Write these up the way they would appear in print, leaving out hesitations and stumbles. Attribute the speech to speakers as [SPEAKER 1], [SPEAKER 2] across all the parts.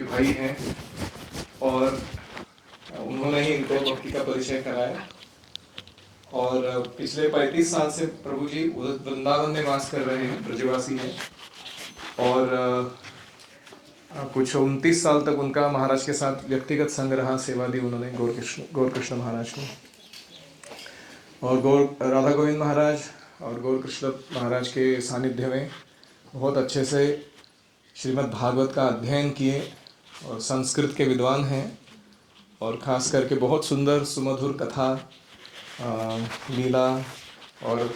[SPEAKER 1] भाई हैं और उन्होंने ही इनको भक्ति का परिचय कराया। और पिछले 35 साल से प्रभु जी वृंदावन में वास कर रहे हैं, ब्रजवासी हैं। और कुछ 29 साल तक उनका महाराज के साथ व्यक्तिगत संग रहा, सेवा दी उन्होंने गौर कृष्ण महाराज को। और राधा गोविंद महाराज और गौर कृष्ण महाराज के सानिध्य में बहुत अच्छे से श्रीमद् भागवत का अध्ययन किए और संस्कृत के विद्वान हैं। और ख़ास करके बहुत सुंदर सुमधुर कथा, लीला और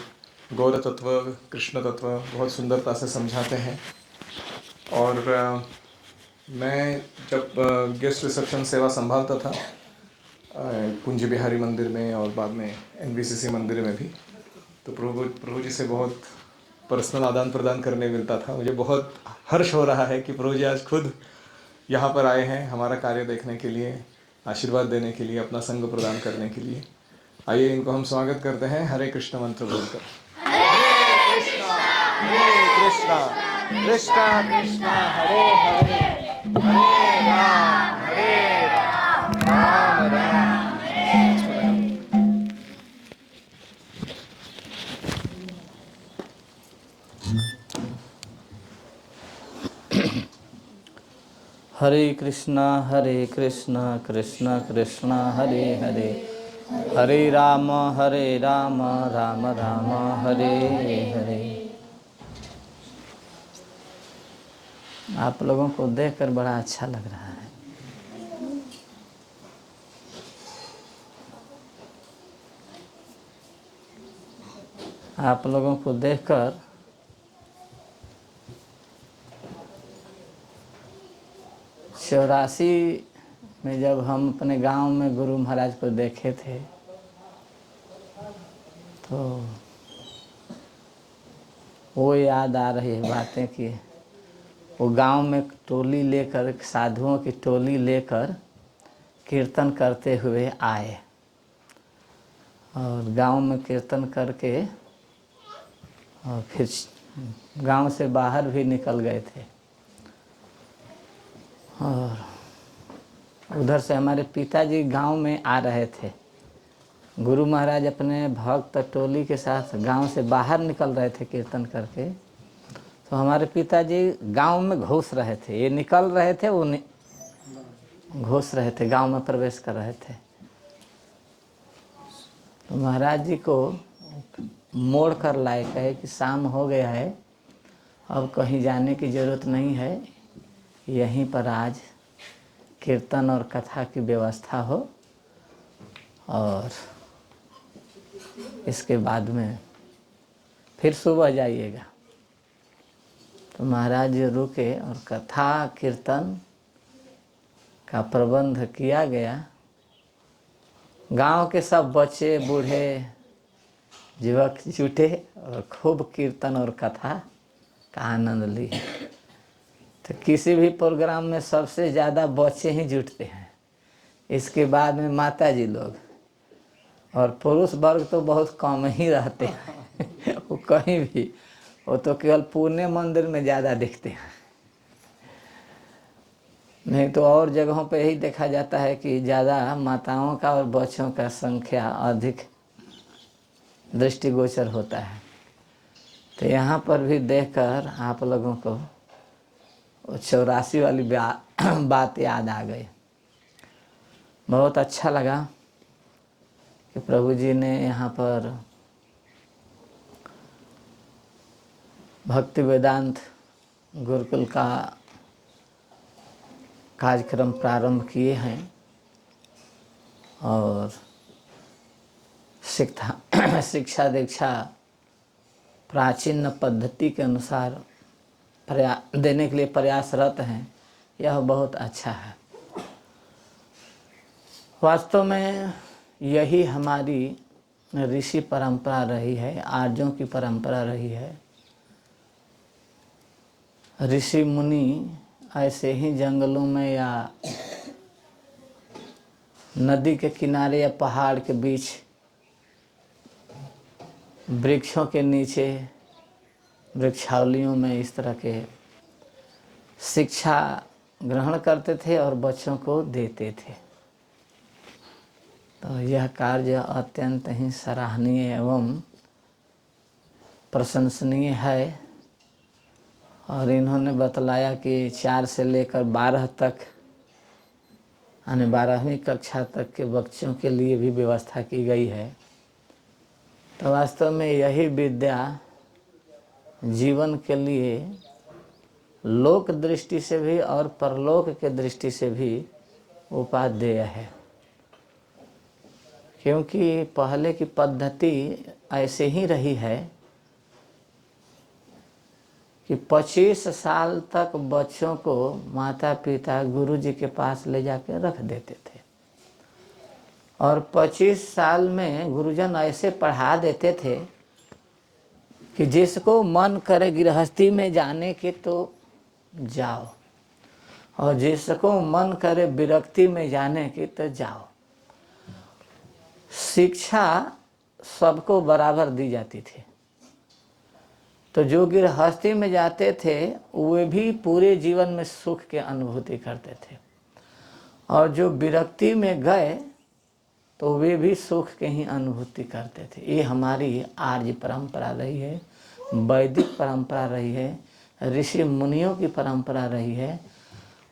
[SPEAKER 1] गौर तत्व, कृष्ण तत्व बहुत सुंदरता से समझाते हैं। और मैं जब गेस्ट रिसेप्शन सेवा संभालता था कुंज बिहारी मंदिर में और बाद में NVCC मंदिर में भी, तो प्रभु जी से बहुत पर्सनल आदान प्रदान करने मिलता था। मुझे बहुत हर्ष हो रहा है कि प्रभु जी आज खुद यहाँ पर आए हैं हमारा कार्य देखने के लिए, आशीर्वाद देने के लिए, अपना संग प्रदान करने के लिए। आइए इनको हम स्वागत करते हैं हरे कृष्ण मंत्र बोलकर। हरे कृष्णा कृष्णा कृष्णा हरे हरे, हरे राम राम राम।
[SPEAKER 2] हरे कृष्णा कृष्णा कृष्णा हरे हरे, हरे राम राम राम हरे हरे। आप लोगों को देखकर बड़ा अच्छा लग रहा है। आप लोगों को देखकर चौरासी में जब हम अपने गांव में गुरु महाराज को देखे थे तो वो याद आ रही है बातें कि वो गांव में टोली लेकर, साधुओं की टोली लेकर कीर्तन करते हुए आए और गांव में कीर्तन करके और फिर गांव से बाहर भी निकल गए थे। और उधर से हमारे पिताजी गांव में आ रहे थे। गुरु महाराज अपने भक्त टोली के साथ गांव से बाहर निकल रहे थे कीर्तन करके, तो हमारे पिताजी गांव में घुस रहे थे। ये निकल रहे थे, वो घुस रहे थे, गांव में प्रवेश कर रहे थे। तो महाराज जी को मोड़ कर लाए, कहे कि शाम हो गया है, अब कहीं जाने की ज़रूरत नहीं है, यहीं पर आज कीर्तन और कथा की व्यवस्था हो और इसके बाद में फिर सुबह जाइएगा। तो महाराज जी रुके और कथा कीर्तन का प्रबंध किया गया। गांव के सब बच्चे बूढ़े युवक जुटे और खूब कीर्तन और कथा का आनंद लिए। तो किसी भी प्रोग्राम में सबसे ज़्यादा बच्चे ही जुटते हैं, इसके बाद में माता जी लोग, और पुरुष वर्ग तो बहुत कम ही रहते हैं वो कहीं भी, वो तो केवल पुणे मंदिर में ज़्यादा दिखते हैं, नहीं तो और जगहों पे ही देखा जाता है कि ज़्यादा माताओं का और बच्चों का संख्या अधिक दृष्टिगोचर होता है। तो यहाँ पर भी देखकर आप लोगों को 84 वाली बात याद आ गई। बहुत अच्छा लगा कि प्रभु जी ने यहाँ पर भक्ति वेदांत गुरुकुल का कार्यक्रम प्रारंभ किए हैं और शिक्षा दीक्षा प्राचीन पद्धति के अनुसार देने के लिए प्रयासरत हैं। यह बहुत अच्छा है। वास्तव में यही हमारी ऋषि परंपरा रही है, आर्यों की परंपरा रही है। ऋषि मुनि ऐसे ही जंगलों में या नदी के किनारे या पहाड़ के बीच वृक्षों के नीचे वृक्षावलियों में इस तरह के शिक्षा ग्रहण करते थे और बच्चों को देते थे। तो यह कार्य अत्यंत ही सराहनीय एवं प्रशंसनीय है। और इन्होंने बतलाया कि 4 से लेकर 12 तक यानी 12वीं कक्षा तक के बच्चों के लिए भी व्यवस्था की गई है। तो वास्तव में यही विद्या जीवन के लिए लोक दृष्टि से भी और परलोक के दृष्टि से भी उपादेय है, क्योंकि पहले की पद्धति ऐसे ही रही है कि 25 साल तक बच्चों को माता पिता गुरु जी के पास ले जाकर रख देते थे और 25 साल में गुरुजन ऐसे पढ़ा देते थे कि जिसको मन करे गृहस्थी में जाने के तो जाओ और जिसको मन करे विरक्ति में जाने की तो जाओ। शिक्षा सबको बराबर दी जाती थी। तो जो गृहस्थी में जाते थे वे भी पूरे जीवन में सुख की अनुभूति करते थे और जो विरक्ति में गए तो वे भी सुख की ही अनुभूति करते थे। ये हमारी आर्य परंपरा रही है, वैदिक परंपरा रही है, ऋषि मुनियों की परंपरा रही है।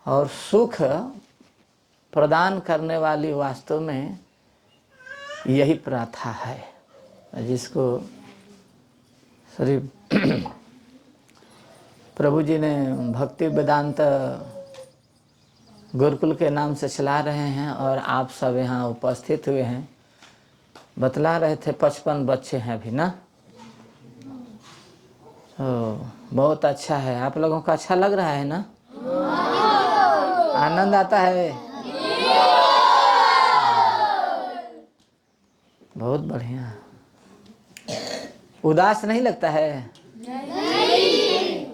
[SPEAKER 2] और सुख प्रदान करने वाली वास्तव में यही प्रथा है जिसको श्री प्रभु जी ने भक्ति वेदांत गुरुकुल के नाम से चला रहे हैं और आप सब यहाँ उपस्थित हुए हैं। बतला रहे थे 55 बच्चे हैं अभी ना। तो बहुत अच्छा है। आप लोगों को अच्छा लग रहा है ना? आनंद आता है? बहुत बढ़िया। उदास नहीं लगता है? नहीं।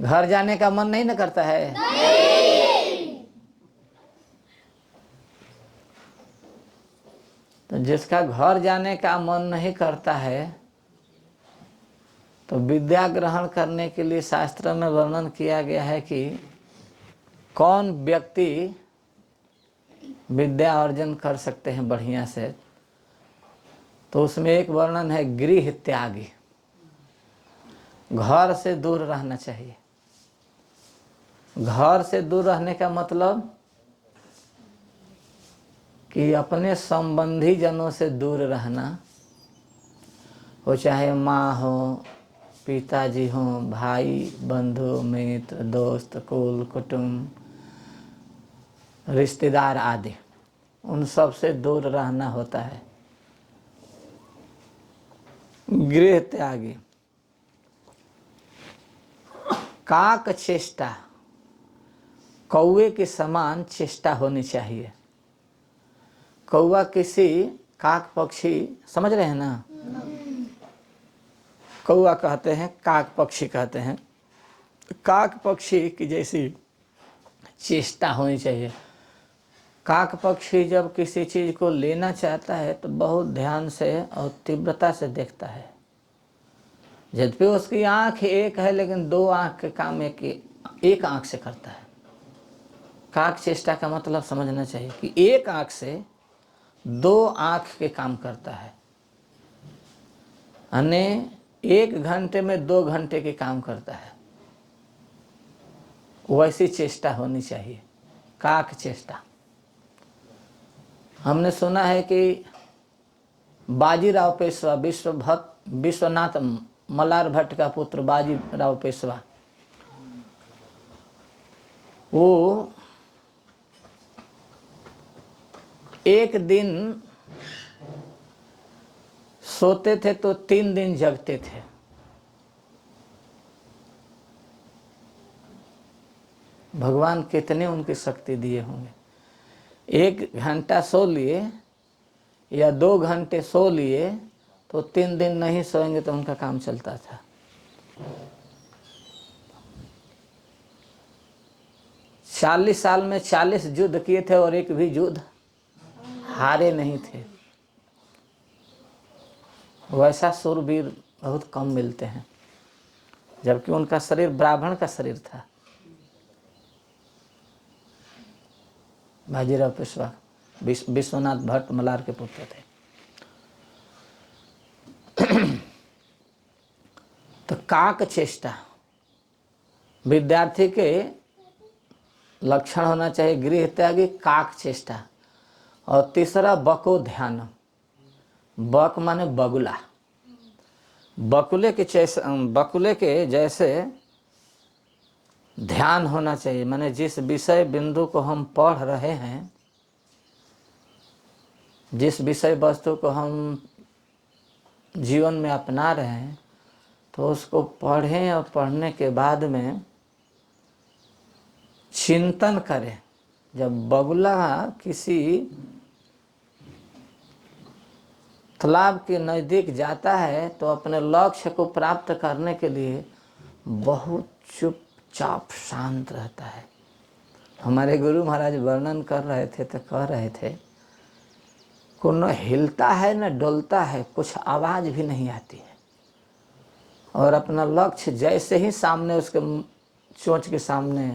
[SPEAKER 2] घर जाने का मन नहीं न करता है? नहीं। तो जिसका घर जाने का मन नहीं करता है तो विद्या ग्रहण करने के लिए शास्त्र में वर्णन किया गया है कि कौन व्यक्ति विद्या अर्जन कर सकते हैं बढ़िया से। तो उसमें एक वर्णन है गृह त्यागी। घर से दूर रहना चाहिए। घर से दूर रहने का मतलब कि अपने संबंधी जनों से दूर रहना, वो चाहे माँ हो, पिताजी हो, भाई बंधु मित्र दोस्त कुल कुटुंब रिश्तेदार आदि, उन सब से दूर रहना होता है। गृह त्यागी। काक चेष्टा, कौवे के समान चेष्टा होनी चाहिए। कौवा किसी काक पक्षी, समझ रहे हैं ना? कौवा कहते हैं, काक पक्षी कहते हैं। काक पक्षी की जैसी चेष्टा होनी चाहिए। काक पक्षी जब किसी चीज़ को लेना चाहता है तो बहुत ध्यान से और तीव्रता से देखता है। यद्यपि उसकी आँख एक है लेकिन 2 आँख के काम एक आँख से करता है। काक चेष्टा का मतलब समझना चाहिए कि एक आँख से 2 आँख के काम करता है। यानी 1 घंटे में 2 घंटे के काम करता है। वैसी चेष्टा होनी चाहिए, काक चेष्टा। हमने सुना है कि बाजीराव पेशवा, विश्वनाथ मल्हार भट्ट का पुत्र बाजीराव पेशवा, वो एक दिन सोते थे तो 3 दिन जगते थे। भगवान कितने उनकी शक्ति दिए होंगे। 1 घंटा सो लिए या 2 घंटे सो लिए तो 3 दिन नहीं सोएंगे तो उनका काम चलता था। चालीस साल में 40 युद्ध किए थे और एक भी युद्ध हारे नहीं थे। वैसा शूरवीर बहुत कम मिलते हैं, जबकि उनका शरीर ब्राह्मण का शरीर था। बाजीराव पेशवा विश्वनाथ भट्ट मलार के पुत्र थे। तो काक चेष्टा विद्यार्थी के लक्षण होना चाहिए, गृह त्यागी, काक चेष्टा। और तीसरा बको ध्यान। बक माने बगुला, बकुले के जैसे ध्यान होना चाहिए। माने जिस विषय बिंदु को हम पढ़ रहे हैं, जिस विषय वस्तु को हम जीवन में अपना रहे हैं, तो उसको पढ़ें और पढ़ने के बाद में चिंतन करें। जब बगुला किसी तालाब के नज़दीक जाता है तो अपने लक्ष्य को प्राप्त करने के लिए बहुत चुपचाप शांत रहता है। हमारे गुरु महाराज वर्णन कर रहे थे तो कह रहे थे को न हिलता है न डोलता है, कुछ आवाज़ भी नहीं आती है, और अपना लक्ष्य जैसे ही सामने उसके चोंच के सामने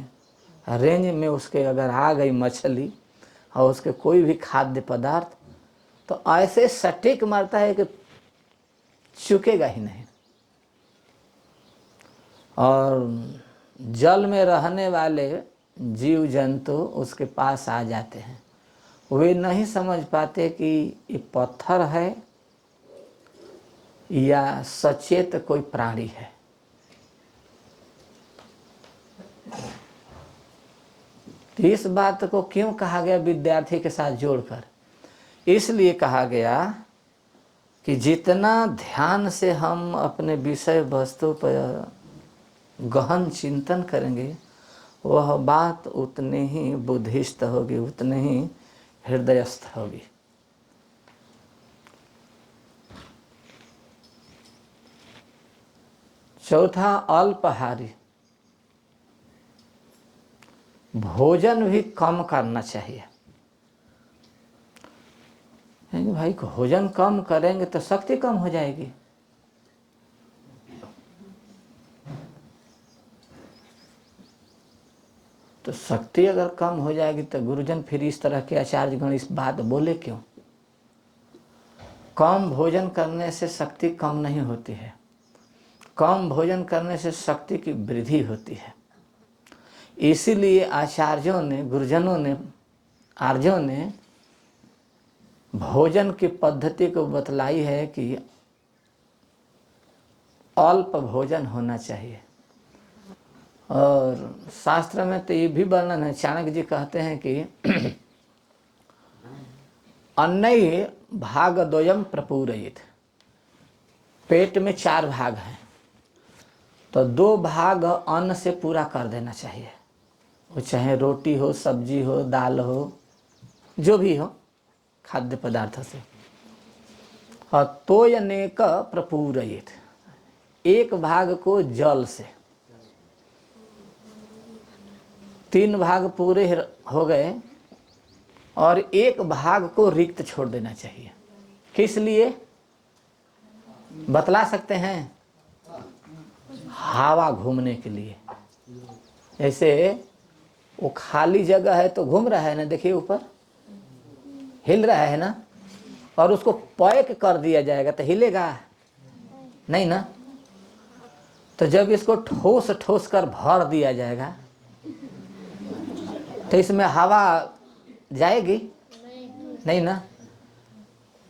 [SPEAKER 2] रेंज में उसके अगर आ गई मछली और उसके कोई भी खाद्य पदार्थ, तो ऐसे सटीक मारता है कि चुकेगा ही नहीं। और जल में रहने वाले जीव जंतु उसके पास आ जाते हैं, वे नहीं समझ पाते कि ये पत्थर है या सचेत कोई प्राणी है। तो इस बात को क्यों कहा गया विद्यार्थी के साथ जोड़कर? इसलिए कहा गया कि जितना ध्यान से हम अपने विषय वस्तु पर गहन चिंतन करेंगे, वह बात उतनी ही बुद्धिस्त होगी, उतनी ही हृदयस्थ होगी। चौथा, अल्पाहारी। भोजन भी कम करना चाहिए। भाई भोजन कम करेंगे तो शक्ति कम हो जाएगी। तो शक्ति अगर कम हो जाएगी तो गुरुजन फिर इस तरह के आचार्यगण इस बात बोले क्यों? कम भोजन करने से शक्ति कम नहीं होती है, कम भोजन करने से शक्ति की वृद्धि होती है। इसीलिए आचार्यों ने, गुरुजनों ने, आर्यों ने भोजन की पद्धति को बतलाई है कि अल्प भोजन होना चाहिए। और शास्त्र में तो ये भी वर्णन है, चाणक्य जी कहते हैं कि अन्नैः भागद्वयं प्रपूरयेत्। पेट में 4 भाग हैं, तो 2 भाग अन्न से पूरा कर देना चाहिए। वो चाहे रोटी हो, सब्जी हो, दाल हो, जो भी हो खाद्य पदार्थ से। और तोयनेक प्रपूरयेत्, 1 भाग को जल से। 3 भाग पूरे हो गए और 1 भाग को रिक्त छोड़ देना चाहिए। किस लिए बतला सकते हैं? हवा घूमने के लिए। ऐसे वो खाली जगह है तो घूम रहा है ना, देखिए ऊपर हिल रहा है ना, और उसको पैक कर दिया जाएगा तो हिलेगा नहीं ना। तो जब इसको ठोस ठोस कर भर दिया जाएगा तो इसमें हवा जाएगी नहीं ना।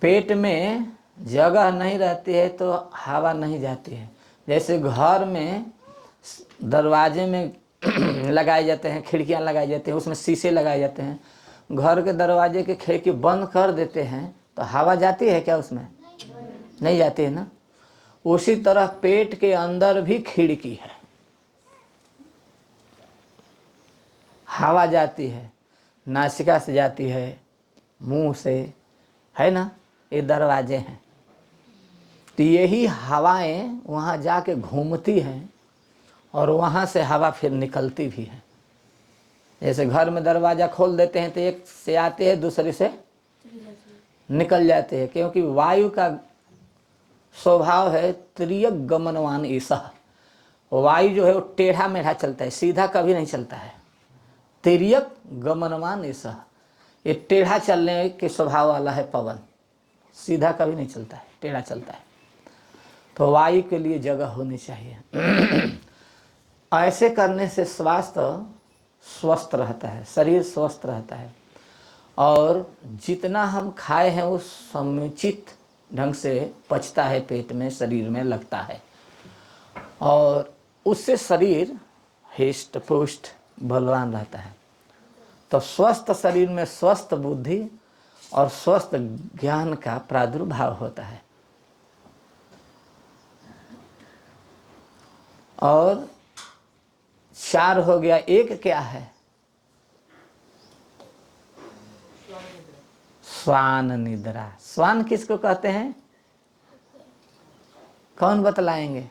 [SPEAKER 2] पेट में जगह नहीं रहती है तो हवा नहीं जाती है। जैसे घर में दरवाजे में लगाए जाते हैं, खिड़कियां लगाई जाती हैं, उसमें शीशे लगाए जाते हैं, घर के दरवाजे के खिड़की बंद कर देते हैं तो हवा जाती है क्या? उसमें नहीं जाती है ना। उसी तरह पेट के अंदर भी खिड़की है, हवा जाती है, नासिका से जाती है, मुंह से, है ना, ये दरवाजे हैं। तो यही हवाएं वहाँ जाके घूमती हैं और वहाँ से हवा फिर निकलती भी है। जैसे घर में दरवाज़ा खोल देते हैं तो एक से आते हैं, दूसरे से निकल जाते हैं, क्योंकि वायु का स्वभाव है त्रियक गमनवान ईसा। वायु जो है वो टेढ़ा मेढ़ा चलता है, सीधा कभी नहीं चलता है। तिर्यक गमनवान ईसा, ये टेढ़ा चलने के स्वभाव वाला है पवन, सीधा कभी नहीं चलता है, टेढ़ा चलता है। तो वायु के लिए जगह होनी चाहिए। ऐसे करने से स्वास्थ्य स्वस्थ रहता है, शरीर स्वस्थ रहता है, और जितना हम खाए हैं वो समुचित ढंग से पचता है, पेट में, शरीर में लगता है, और उससे शरीर हिष्ट पुष्ट बलवान रहता है। तो स्वस्थ शरीर में स्वस्थ बुद्धि और स्वस्थ ज्ञान का प्रादुर्भाव होता है। और 4 हो गया, एक क्या है? स्वान निद्रा। स्वान किसको कहते हैं? कौन बतलाएंगे?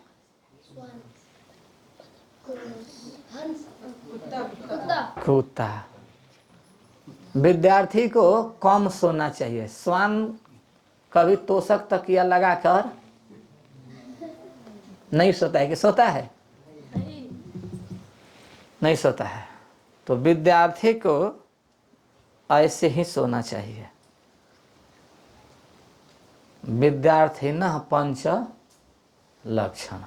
[SPEAKER 2] कुत्ता। विद्यार्थी को कम सोना चाहिए। स्वान कभी तोशक तकिया लगाकर नहीं सोता है कि सोता है? नहीं सोता है। तो विद्यार्थी को ऐसे ही सोना चाहिए। विद्यार्थी न पंच लक्षण,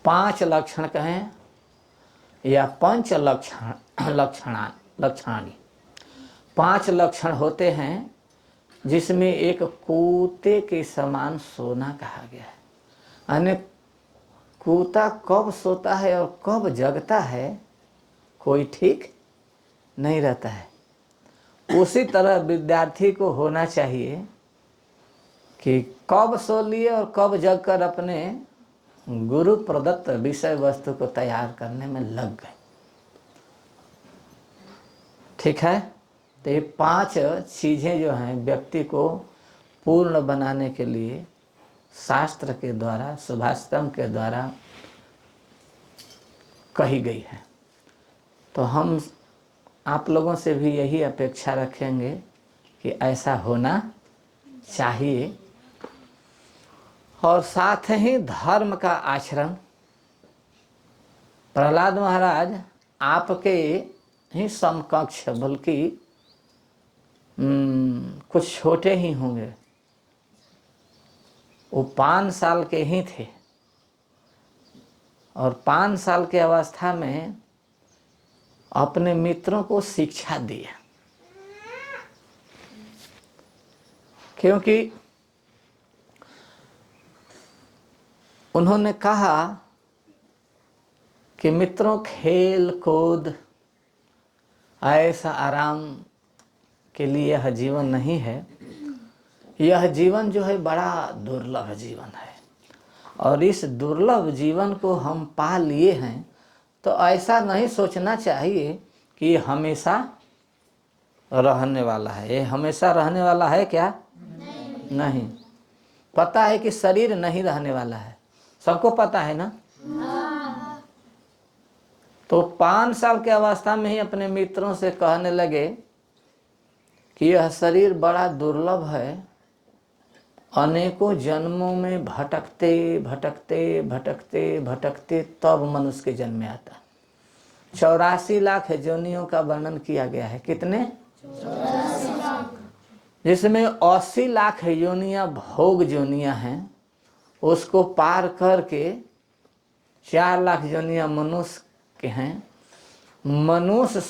[SPEAKER 2] 5 लक्षण कहें या पंच लक्षणानि, 5 लक्षण होते हैं, जिसमें एक कूते के समान सोना कहा गया है। यानी कूता कब सोता है और कब जगता है कोई ठीक नहीं रहता है। उसी तरह विद्यार्थी को होना चाहिए कि कब सो लिए और कब जगकर अपने गुरु प्रदत्त विषय वस्तु को तैयार करने में लग गए। ठीक है। तो ये 5 चीज़ें जो हैं व्यक्ति को पूर्ण बनाने के लिए शास्त्र के द्वारा, सुभाषितम के द्वारा कही गई है। तो हम आप लोगों से भी यही अपेक्षा रखेंगे कि ऐसा होना चाहिए, और साथ ही धर्म का आचरण। प्रहलाद महाराज आपके ही समकक्ष, बल्कि कुछ छोटे ही होंगे। वो 5 साल के ही थे, और 5 साल के अवस्था में अपने मित्रों को शिक्षा दिया, क्योंकि उन्होंने कहा कि मित्रों, खेल कूद ऐसा आराम के लिए यह जीवन नहीं है। यह जीवन जो है बड़ा दुर्लभ जीवन है, और इस दुर्लभ जीवन को हम पा लिए हैं, तो ऐसा नहीं सोचना चाहिए कि ये हमेशा रहने वाला है। ये हमेशा रहने वाला है क्या? नहीं। पता है कि शरीर नहीं रहने वाला है, सबको पता है ना। तो 5 साल के अवस्था में ही अपने मित्रों से कहने लगे कि यह शरीर बड़ा दुर्लभ है, अनेकों जन्मों में भटकते भटकते भटकते भटकते तब मनुष्य के जन्म में आता। 84 लाख योनियों का वर्णन किया गया है। कितने? 84 लाख। जिसमें 80 लाख योनियां भोग योनियां हैं, उसको पार करके 4 लाख योनियां मनुष्य के हैं। मनुष्य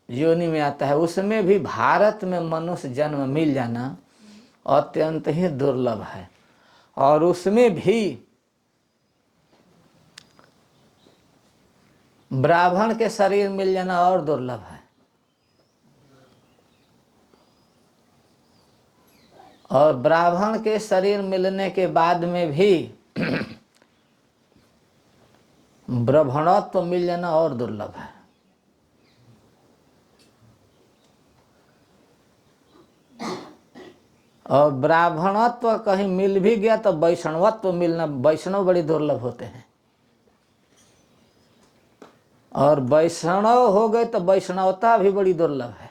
[SPEAKER 2] योनि में आता है, उसमें भी भारत में मनुष्य जन्म मिल जाना अत्यंत ही दुर्लभ है, और उसमें भी ब्राह्मण के शरीर मिल जाना और दुर्लभ है। और ब्राह्मण के शरीर मिलने के बाद में भी ब्राह्मणत्व मिल जाना और दुर्लभ है। और ब्राह्मणत्व कहीं मिल भी गया तो वैष्णवत्व मिलना, वैष्णव बड़ी दुर्लभ होते हैं। और वैष्णव हो गए तो वैष्णवता भी बड़ी दुर्लभ है।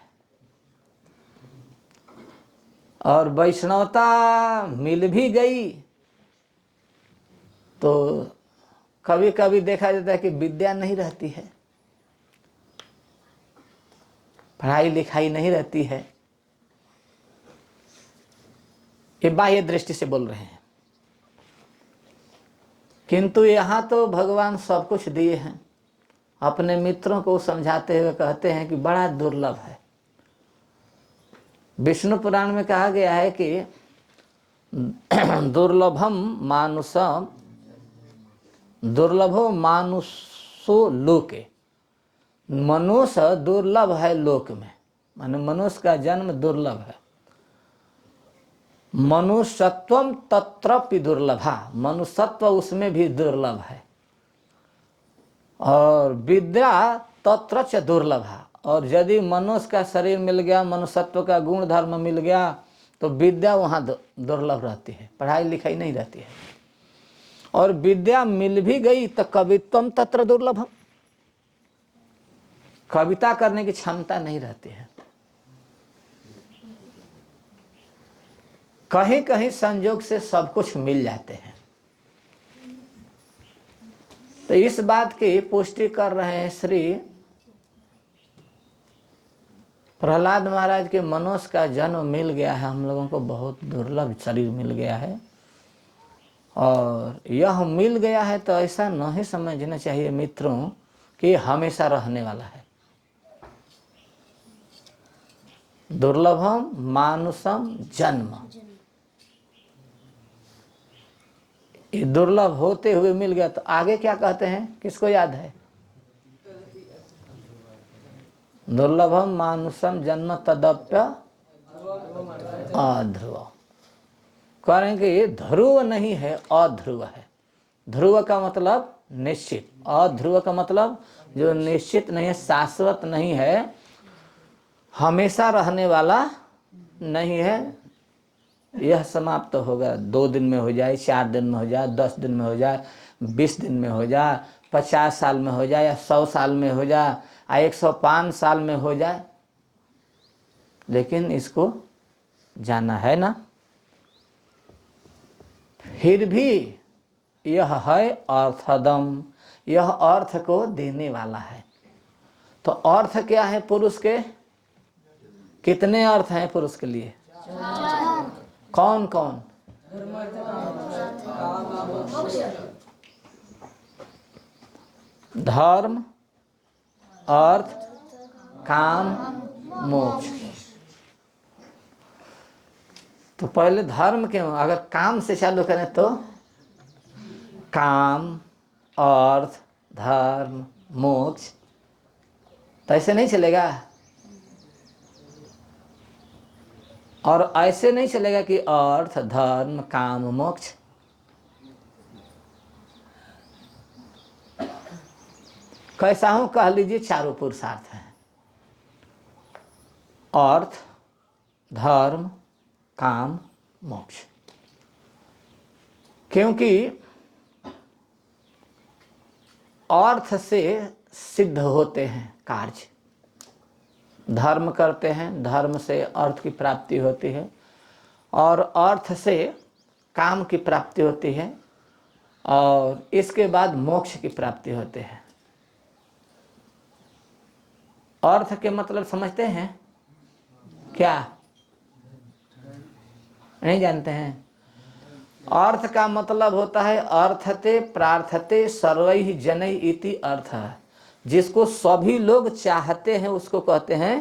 [SPEAKER 2] और वैष्णवता मिल भी गई तो कभी कभी देखा जाता है कि विद्या नहीं रहती है। पढ़ाई लिखाई नहीं रहती है। ये बाह्य दृष्टि से बोल रहे हैं, किंतु यहाँ तो भगवान सब कुछ दिए हैं। अपने मित्रों को समझाते हुए कहते हैं कि बड़ा दुर्लभ है। विष्णु पुराण में कहा गया है कि दुर्लभो मानुषो लोके, मनुष्य दुर्लभ है लोक में, माने मनुष्य का जन्म दुर्लभ है। मनुष्यत्वम तत्रपि दुर्लभा, मनुष्यत्व उसमें भी दुर्लभ है। और विद्या तत्र च दुर्लभा, और यदि मनुष्य का शरीर मिल गया, मनुष्यत्व का गुण धर्म मिल गया, तो विद्या वहाँ दुर्लभ रहती है, पढ़ाई लिखाई नहीं रहती है। और विद्या मिल भी गई तो कवित्वम तत्र दुर्लभम, कविता करने की क्षमता नहीं रहती है। कहीं कहीं संयोग से सब कुछ मिल जाते हैं। तो इस बात की पुष्टि कर रहे हैं श्री प्रहलाद महाराज के मनुष्य का जन्म मिल गया है, हम लोगों को बहुत दुर्लभ शरीर मिल गया है। और यह मिल गया है तो ऐसा नहीं समझना चाहिए मित्रों कि हमेशा रहने वाला है। दुर्लभम मानुषम जन्म, ये दुर्लभ होते हुए मिल गया। तो आगे क्या कहते हैं, किसको याद है? दुर्लभम मानुषम जन्म तदप्य अध्रुव, कह रहे हैं कि ये ध्रुव नहीं है, अध्रुव है। ध्रुव का मतलब निश्चित, अध्रुव का मतलब जो निश्चित नहीं है, शाश्वत नहीं है, हमेशा रहने वाला नहीं है। यह समाप्त होगा, 2 दिन में हो जाए, 4 दिन में हो जाए, 10 दिन में हो जाए, 20 दिन में हो जाए, 50 साल में हो जाए, या 100 साल में हो जाए, 105 साल में हो जाए, लेकिन इसको जाना है ना। फिर भी यह है अर्थदम, यह अर्थ को देने वाला है। तो अर्थ क्या है पुरुष के? कितने अर्थ हैं पुरुष के लिए? कौन कौन? धर्म, अर्थ, काम, मोक्ष। तो पहले धर्म क्यों? अगर काम से चालू करें तो काम, अर्थ, धर्म, मोक्ष, तो ऐसे नहीं चलेगा। और ऐसे नहीं चलेगा कि अर्थ, धर्म, काम, मोक्ष। कैसा हूं कह लीजिए, चारों पुरुषार्थ हैं, अर्थ, धर्म, काम, मोक्ष। क्योंकि अर्थ से सिद्ध होते हैं कार्य। धर्म करते हैं, धर्म से अर्थ की प्राप्ति होती है, और अर्थ से काम की प्राप्ति होती है, और इसके बाद मोक्ष की प्राप्ति होती है। अर्थ के मतलब समझते हैं क्या? नहीं जानते हैं? अर्थ का मतलब होता है अर्थते प्रार्थते सर्वैः जनैः इति अर्थ, जिसको सभी लोग चाहते हैं उसको कहते हैं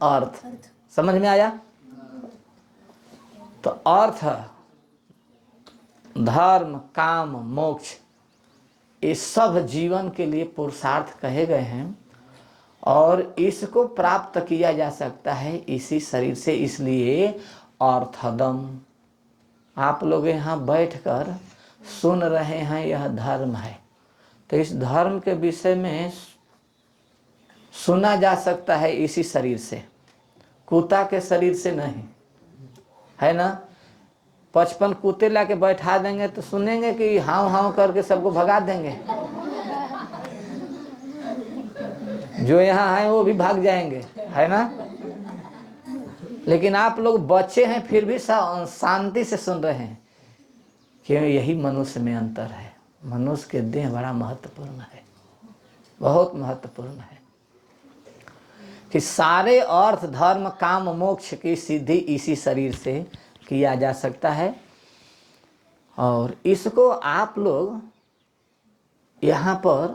[SPEAKER 2] अर्थ। समझ में आया? तो अर्थ, धर्म, काम, मोक्ष, ये सब जीवन के लिए पुरुषार्थ कहे गए हैं, और इसको प्राप्त किया जा सकता है इसी शरीर से। इसलिए अर्थदम, आप लोग यहाँ बैठकर सुन रहे हैं, यह धर्म है। तो इस धर्म के विषय में सुना जा सकता है इसी शरीर से, कुत्ता के शरीर से नहीं, है ना। 55 कुत्ते लाके बैठा देंगे तो सुनेंगे कि हाव हाव करके सबको भगा देंगे, जो यहाँ है वो भी भाग जाएंगे, है ना। लेकिन आप लोग बच्चे हैं फिर भी शांति से सुन रहे हैं, क्यों? यही मनुष्य में अंतर है। मनुष्य के देह बड़ा महत्वपूर्ण है, बहुत महत्वपूर्ण है। कि सारे अर्थ धर्म काम मोक्ष की सिद्धि इसी शरीर से किया जा सकता है। और इसको आप लोग यहाँ पर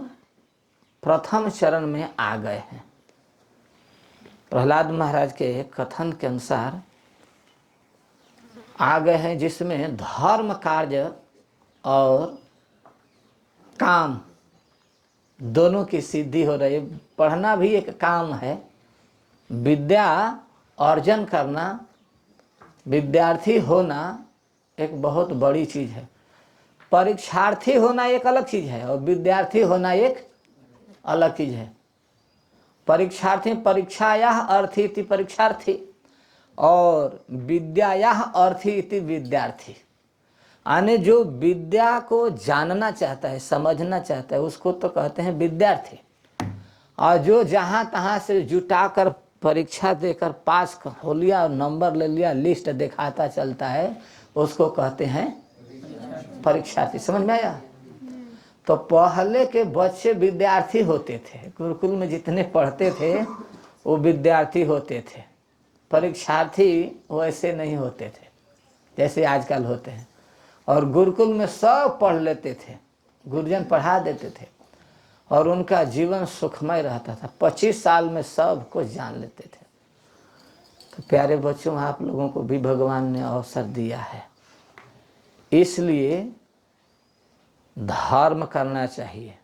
[SPEAKER 2] प्रथम चरण में आ गए हैं। प्रहलाद महाराज के कथन के अनुसार आ गए हैं, जिसमें धर्म कार्य और काम दोनों की सिद्धि हो रही है। पढ़ना भी एक काम है, विद्या अर्जन करना, विद्यार्थी होना एक बहुत बड़ी चीज़ है। परीक्षार्थी होना एक अलग चीज़ है और विद्यार्थी होना एक अलग चीज़ है। परीक्षार्थी परीक्षायाः अर्थी इति परीक्षार्थी और विद्यायाः अर्थी इति विद्यार्थी। यानी जो विद्या को जानना चाहता है, समझना चाहता है, उसको तो कहते हैं विद्यार्थी। और जो जहाँ तहाँ से जुटाकर परीक्षा देकर पास हो लिया और नंबर ले लिया, लिस्ट दिखाता चलता है, उसको कहते हैं परीक्षार्थी। समझ में आया? तो पहले के बच्चे विद्यार्थी होते थे, गुरुकुल में जितने पढ़ते थे वो विद्यार्थी होते थे। परीक्षार्थी वैसे नहीं होते थे जैसे आजकल होते हैं। और गुरुकुल में सब पढ़ लेते थे, गुरुजन पढ़ा देते थे और उनका जीवन सुखमय रहता था। 25 साल में सब कुछ जान लेते थे। तो प्यारे बच्चों, आप लोगों को भी भगवान ने अवसर दिया है, इसलिए धर्म करना चाहिए।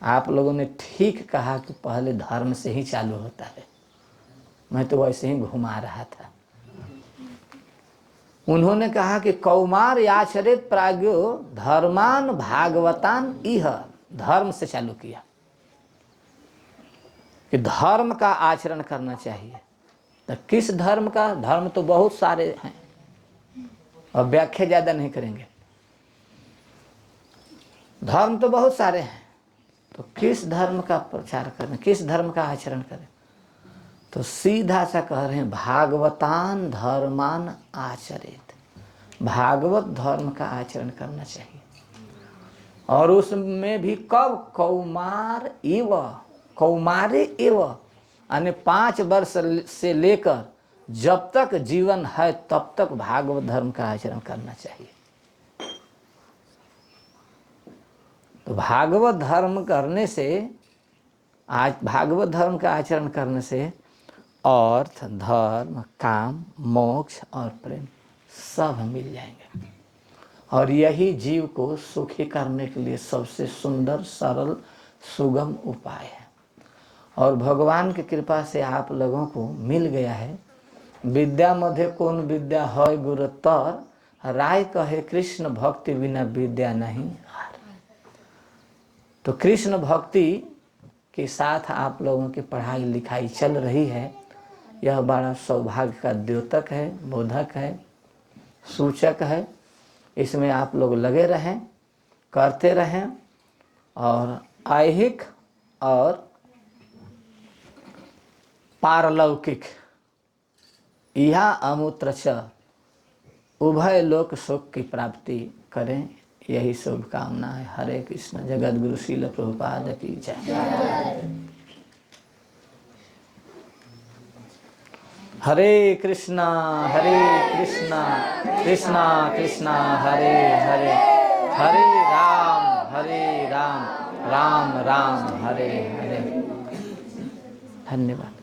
[SPEAKER 2] आप लोगों ने ठीक कहा कि पहले धर्म से ही चालू होता है। मैं तो वैसे ही घुमा रहा था। उन्होंने कहा कि कौमार याचरित प्राज्ञो धर्मान भागवतान इह, धर्म से चालू किया कि धर्म का आचरण करना चाहिए। तो किस धर्म का? धर्म तो बहुत सारे हैं और व्याख्या ज़्यादा नहीं करेंगे। धर्म तो बहुत सारे हैं, तो किस धर्म का प्रचार करें, किस धर्म का आचरण करें? तो सीधा सा कह रहे हैं भागवतान धर्मान आचरित, भागवत धर्म का आचरण करना चाहिए। और उसमें भी कब? कौमार इव, कौमारे इव, यानी 5 वर्ष से लेकर जब तक जीवन है तब तक भागवत धर्म का आचरण करना चाहिए। तो भागवत धर्म करने से, आज भागवत धर्म का आचरण करने से अर्थ, धर्म, काम, मोक्ष और प्रेम सब मिल जाएंगे। और यही जीव को सुखी करने के लिए सबसे सुंदर, सरल, सुगम उपाय है। और भगवान की कृपा से आप लोगों को मिल गया है। विद्या मध्य कौन विद्या है गुरुतर, राय कहे कृष्ण भक्ति बिना विद्या नहीं हार। तो कृष्ण भक्ति के साथ आप लोगों की पढ़ाई लिखाई चल रही है। यह बड़ा सौभाग्य का द्योतक है, बोधक है, सूचक है। इसमें आप लोग लगे रहें, करते रहें और ऐहिक और पारलौकिक यह अमूत्र च उभय लोक सुख की प्राप्ति करें, यही शुभकामना है। हरे कृष्ण। जगत गुरु श्रील प्रभुपाद की जय। हरे कृष्णा कृष्णा कृष्णा हरे हरे, हरे राम राम राम हरे हरे। धन्यवाद।